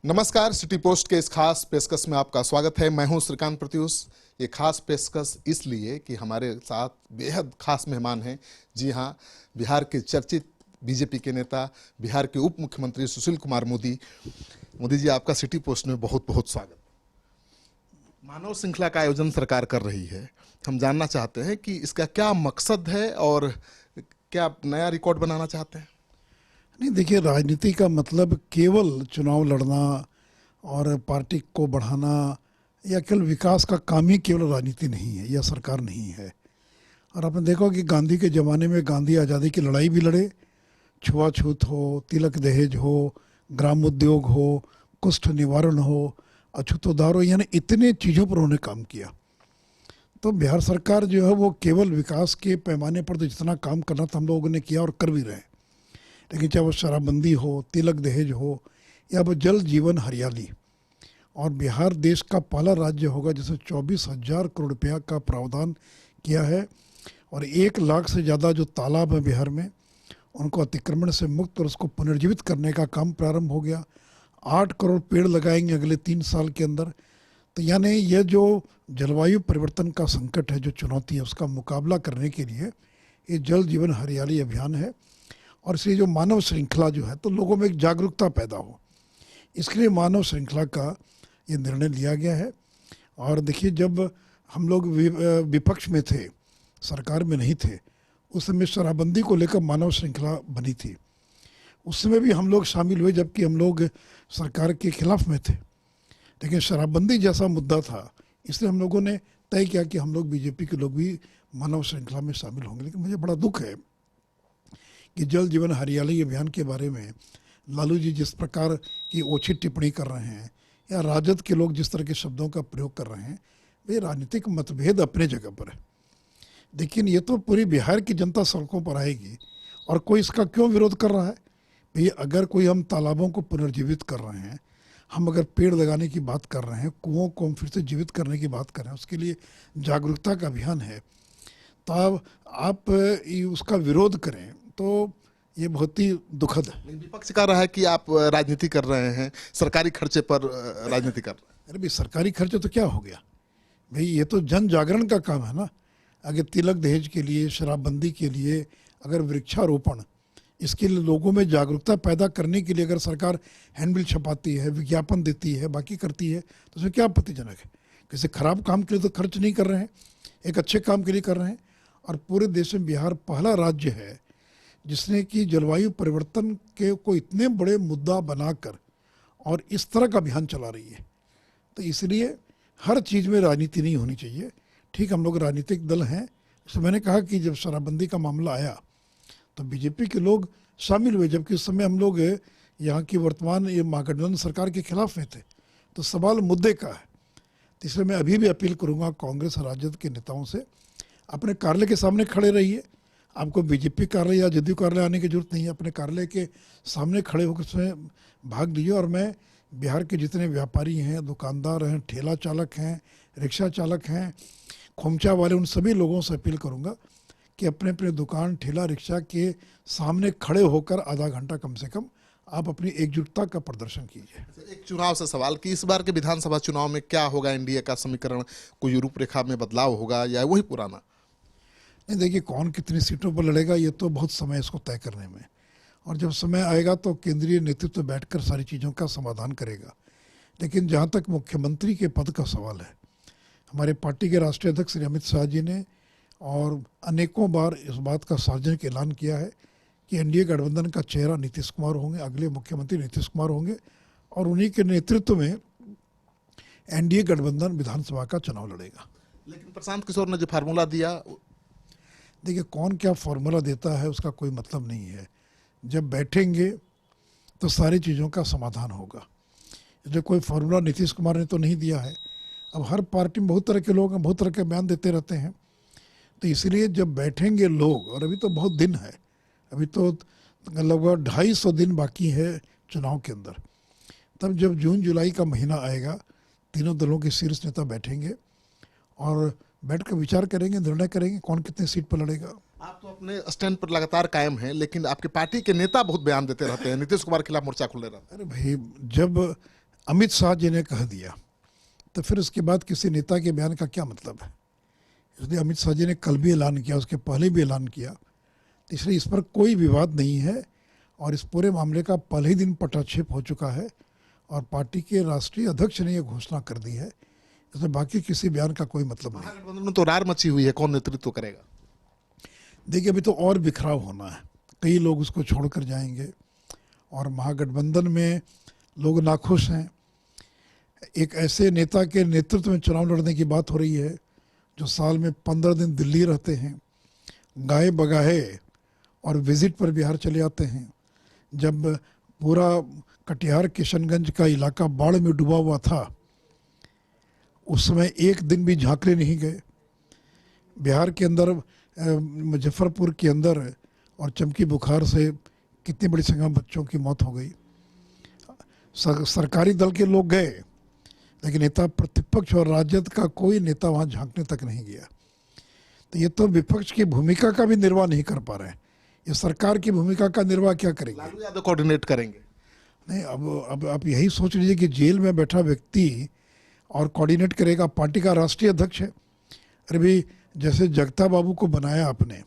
नमस्कार, city post के इस खास पेशकश में आपका स्वागत है। मैं हूं श्रीकांत प्रत्युष। ये खास पेशकश इसलिए कि हमारे साथ बेहद खास मेहमान हैं। जी हां, बिहार के चर्चित बीजेपी के नेता, बिहार के उप मुख्यमंत्री सुशील कुमार मोदी। मोदी जी, आपका सिटी पोस्ट में बहुत बहुत स्वागत। मानव श्रृंखला का आयोजन सरकार कर रही है। हम जानना चाहते हैं कि इसका क्या मकसद है और क्या आप नया रिकॉर्ड बनाना चाहते हैं? नहीं, देखिए, राजनीति का मतलब केवल चुनाव लड़ना और पार्टी को बढ़ाना या केवल विकास का काम ही केवल राजनीति नहीं है, यह सरकार नहीं है। और आपने देखा कि गांधी के ज़माने में गांधी आज़ादी की लड़ाई भी लड़े, छुआछूत हो, तिलक दहेज हो, ग्राम उद्योग हो, कुष्ठ निवारण हो, अछूतोद्धार हो, यानी इतने चीज़ों पर उन्होंने काम किया। तो बिहार सरकार जो है वो केवल विकास के पैमाने पर तो जितना काम करना था हम लोगों ने किया और कर भी रहे हैं। लेकिन चाहे वो शराबबंदी हो, तिलक दहेज हो या वो जल जीवन हरियाली, और बिहार देश का पहला राज्य होगा जिसने 24,000 करोड़ रुपया का प्रावधान किया है। और 1 लाख से ज़्यादा जो तालाब है बिहार में, उनको अतिक्रमण से मुक्त और उसको पुनर्जीवित करने का काम प्रारंभ हो गया। 8 करोड़ पेड़ लगाएंगे अगले 3 साल के अंदर। तो यानी यह जो जलवायु परिवर्तन का संकट है, जो चुनौती है, उसका मुकाबला करने के लिए ये जल जीवन हरियाली अभियान है। और इसलिए जो मानव श्रृंखला जो है, तो लोगों में एक जागरूकता पैदा हो, इसके लिए मानव श्रृंखला का ये निर्णय लिया गया है। और देखिए, जब हम लोग विपक्ष में थे, सरकार में नहीं थे, उस समय शराबबंदी को लेकर मानव श्रृंखला बनी थी। उस समय भी हम लोग शामिल हुए, जबकि हम लोग सरकार के खिलाफ में थे। लेकिन शराबबंदी जैसा मुद्दा था, इसलिए हम लोगों ने तय किया कि हम लोग बीजेपी के लोग भी मानव श्रृंखला में शामिल होंगे। लेकिन मुझे बड़ा दुख है कि जल जीवन हरियाली अभियान के बारे में लालू जी जिस प्रकार की ओछी टिप्पणी कर रहे हैं, या राजद के लोग जिस तरह के शब्दों का प्रयोग कर रहे हैं, वे राजनीतिक मतभेद अपने जगह पर है। लेकिन ये तो पूरी बिहार की जनता सड़कों पर आएगी, और कोई इसका क्यों विरोध कर रहा है? भैया, अगर कोई हम तालाबों को पुनर्जीवित कर रहे हैं, हम अगर पेड़ लगाने की बात कर रहे हैं, कुओं को हम फिर से जीवित करने की बात कर रहे हैं, उसके लिए जागरूकता का अभियान है, तो अब आप उसका विरोध करें तो ये बहुत ही दुखद है। विपक्ष कह रहा है कि आप राजनीति कर रहे हैं, सरकारी खर्चे पर राजनीति कर रहे हैं। अरे भाई, सरकारी खर्चे तो क्या हो गया भाई, ये तो जन जागरण का काम है ना। अगर तिलक दहेज के लिए, शराबबंदी के लिए, अगर वृक्षारोपण, इसके लिए लोगों में जागरूकता पैदा करने के लिए अगर सरकार हैंडबिल छपाती है, विज्ञापन देती है, बाकी करती है, तो उसमें क्या आपत्तिजनक है? किसी खराब काम के लिए तो खर्च नहीं कर रहे हैं, एक अच्छे काम के लिए कर रहे हैं। और पूरे देश में बिहार पहला राज्य है जिसने कि जलवायु परिवर्तन के को इतने बड़े मुद्दा बनाकर और इस तरह का अभियान चला रही है। तो इसलिए हर चीज़ में राजनीति नहीं होनी चाहिए। ठीक, हम लोग राजनीतिक दल हैं। इसलिए मैंने कहा कि जब शराबबंदी का मामला आया तो बीजेपी के लोग शामिल हुए, जबकि उस समय हम लोग यहाँ की वर्तमान ये महागठबंधन सरकार के खिलाफ में थे। तो सवाल मुद्दे का है। तो इसलिए मैं अभी भी अपील करूँगा कांग्रेस और राजद के नेताओं से, अपने कार्यालय के सामने खड़े रहिए। आपको बीजेपी कार्यालय या जदयू कार्यालय आने की जरूरत नहीं है, अपने कार्यालय के सामने खड़े होकर उसमें भाग लीजिए। और मैं बिहार के जितने व्यापारी हैं, दुकानदार हैं, ठेला चालक हैं, रिक्शा चालक हैं, खोमचा वाले, उन सभी लोगों से अपील करूंगा कि अपने अपने दुकान, ठेला, रिक्शा के सामने खड़े होकर आधा घंटा कम से कम आप अपनी एकजुटता का प्रदर्शन कीजिए। एक चुनाव से सवाल कि इस बार के विधानसभा चुनाव में क्या होगा? एनडीए का समीकरण, कोई रूपरेखा में बदलाव होगा या वही पुराना? नहीं, देखिए, कौन कितनी सीटों पर लड़ेगा ये तो बहुत समय इसको तय करने में, और जब समय आएगा तो केंद्रीय नेतृत्व बैठकर सारी चीज़ों का समाधान करेगा। लेकिन जहाँ तक मुख्यमंत्री के पद का सवाल है, हमारे पार्टी के राष्ट्रीय अध्यक्ष श्री अमित शाह जी ने और अनेकों बार इस बात का सार्वजनिक ऐलान किया है कि एनडीए गठबंधन का चेहरा नीतीश कुमार होंगे, अगले मुख्यमंत्री नीतीश कुमार होंगे, और उन्हीं के नेतृत्व में एनडीए गठबंधन विधानसभा का चुनाव लड़ेगा। लेकिन प्रशांत किशोर ने जो फार्मूला दिया, देखिए, कौन क्या फॉर्मूला देता है उसका कोई मतलब नहीं है। जब बैठेंगे तो सारी चीज़ों का समाधान होगा। जो कोई फार्मूला नीतीश कुमार ने तो नहीं दिया है। अब हर पार्टी में बहुत तरह के लोग हैं, बहुत तरह के बयान देते रहते हैं। तो इसलिए जब बैठेंगे लोग, और अभी तो बहुत दिन है, अभी तो लगभग 250 दिन बाकी है चुनाव के अंदर, तब जब जून जुलाई का महीना आएगा, तीनों दलों के शीर्ष नेता बैठेंगे और बैठकर विचार करेंगे, निर्णय करेंगे कौन कितने सीट पर लड़ेगा। आप तो अपने स्टैंड पर लगातार कायम हैं, लेकिन आपके पार्टी के नेता बहुत बयान देते रहते हैं, नीतीश कुमार के खिलाफ मोर्चा खुले रहते हैं। अरे भाई, जब अमित शाह जी ने कह दिया, तो फिर उसके बाद किसी नेता के बयान का क्या मतलब है? इसलिए अमित शाह जी ने कल भी ऐलान किया, उसके पहले भी ऐलान किया, तो इसलिए इस पर कोई विवाद नहीं है और इस पूरे मामले का पहले ही दिन पटाक्षेप हो चुका है और पार्टी के राष्ट्रीय अध्यक्ष ने यह घोषणा कर दी है, इसमें बाकी किसी बयान का कोई मतलब नहीं। महागठबंधन में तो रार मची हुई है, कौन नेतृत्व करेगा? देखिए, अभी तो और बिखराव होना है, कई लोग उसको छोड़कर जाएंगे और महागठबंधन में लोग नाखुश हैं। एक ऐसे नेता के नेतृत्व में चुनाव लड़ने की बात हो रही है जो साल में 15 दिन दिल्ली रहते हैं, गाए बगाए और विजिट पर बिहार चले आते हैं। जब पूरा कटिहार किशनगंज का इलाका बाढ़ में डूबा हुआ था, उस समय एक दिन भी झांकने नहीं गए। बिहार के अंदर मुजफ्फरपुर के अंदर और चमकी बुखार से कितनी बड़ी संख्या में बच्चों की मौत हो गई। सरकारी दल के लोग गए, लेकिन नेता प्रतिपक्ष और राजद का कोई नेता वहाँ झांकने तक नहीं गया। तो ये तो विपक्ष की भूमिका का भी निर्वाह नहीं कर पा रहे हैं, ये सरकार की भूमिका का निर्वाह क्या करेंगे? लालू यादव कोऑर्डिनेट करेंगे? नहीं, अब आप यही सोच लीजिए कि जेल में बैठा व्यक्ति और कोऑर्डिनेट करेगा, पार्टी का राष्ट्रीय अध्यक्ष है। अरे भाई, जैसे जगता बाबू को बनाया आपने,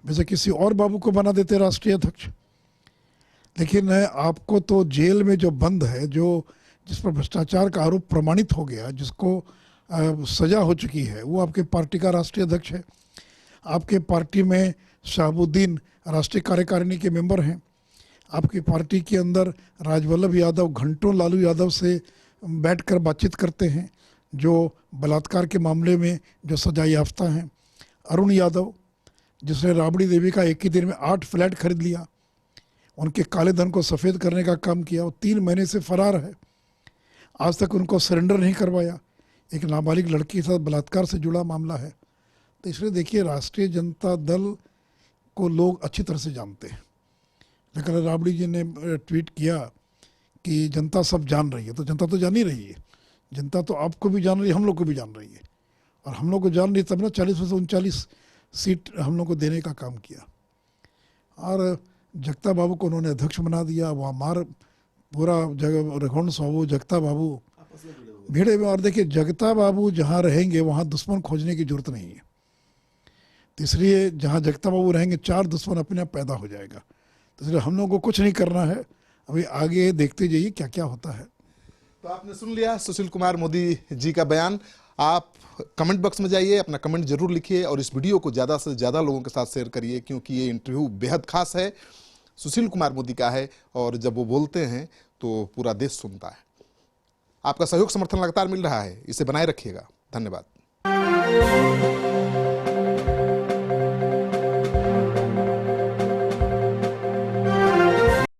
वैसे किसी और बाबू को बना देते राष्ट्रीय अध्यक्ष। लेकिन आपको तो जेल में जो बंद है, जो जिस पर भ्रष्टाचार का आरोप प्रमाणित हो गया, जिसको सजा हो चुकी है, वो आपके पार्टी का राष्ट्रीय अध्यक्ष है। आपके पार्टी में शहाबुद्दीन राष्ट्रीय कार्यकारिणी के मेंबर हैं। आपकी पार्टी के अंदर राजवल्लभ यादव घंटों लालू यादव से बैठकर बातचीत करते हैं, जो बलात्कार के मामले में जो सजा याफ्ता हैं। अरुण यादव, जिसने राबड़ी देवी का एक ही दिन में 8 फ्लैट खरीद लिया, उनके काले धन को सफ़ेद करने का काम किया, वो 3 महीने से फरार है। आज तक उनको सरेंडर नहीं करवाया। एक नाबालिग लड़की के साथ बलात्कार से जुड़ा मामला है। तो इसलिए देखिए, राष्ट्रीय जनता दल को लोग अच्छी तरह से जानते हैं। लेकिन राबड़ी जी ने ट्वीट किया कि जनता सब जान रही है, तो जनता तो जान ही रही है। जनता तो आपको भी जान रही है, हम लोग को भी जान रही है, और हम लोग को जान रही तब ना 40 में से 39 सीट हम लोग को देने का काम किया। और जगता बाबू को उन्होंने अध्यक्ष बना दिया। वहाँ मार पूरा जगह रघुवंश बाबू, जगता बाबू भिड़े हुए। और देखिए, जगता बाबू जहाँ रहेंगे वहाँ दुश्मन खोजने की जरूरत नहीं है। तो इसलिए जहाँ जगता बाबू रहेंगे 4 दुश्मन अपने आप पैदा हो जाएगा। तो इसलिए हम लोग को कुछ नहीं करना है, अभी आगे देखते जाइए क्या क्या होता है। तो आपने सुन लिया सुशील कुमार मोदी जी का बयान। आप कमेंट बॉक्स में जाइए, अपना कमेंट जरूर लिखिए और इस वीडियो को ज़्यादा से ज़्यादा लोगों के साथ शेयर करिए, क्योंकि ये इंटरव्यू बेहद खास है, सुशील कुमार मोदी का है और जब वो बोलते हैं तो पूरा देश सुनता है। आपका सहयोग समर्थन लगातार मिल रहा है, इसे बनाए रखिएगा। धन्यवाद।